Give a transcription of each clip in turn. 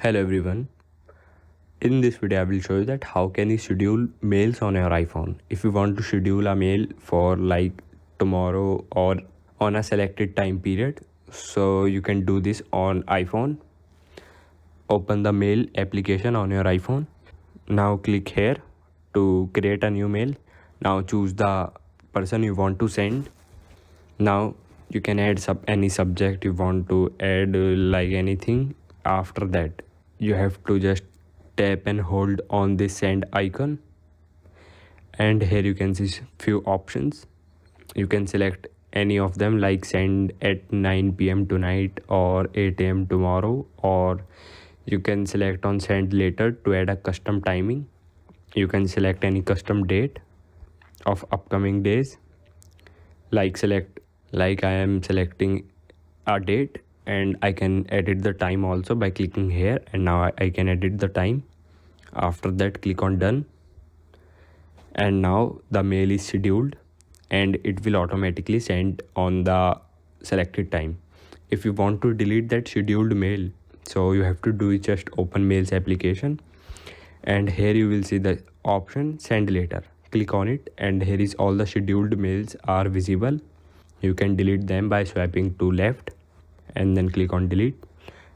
Hello everyone. In this video I will show you that how can you schedule mails on your iPhone. If you want to schedule a mail for like tomorrow or on a selected time period, so you can do this on iPhone. Open the mail application on your iPhone. Now click here to create a new mail. Now choose the person you want to send. Now you can add any subject you want to add, like anything. After that you have to just tap and hold on this send icon, and here you can see few options. You can select any of them, like send at 9 p.m. tonight or 8 a.m. tomorrow, or you can select on send later to add a custom timing. You can select any custom date of upcoming days, like I am selecting a date, and I can edit the time also by clicking here, and now I can edit the time. After that click on done, and now the mail is scheduled and it will automatically send on the selected time. If you want to delete that scheduled mail, so you have to do is just open mails application, and here you will see the option send later. Click on it, and here is all the scheduled mails are visible. You can delete them by swiping to left and then click on delete.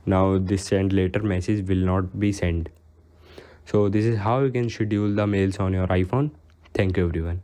Now this send later message will not be sent. So this is how you can schedule the mails on your iPhone. Thank you everyone.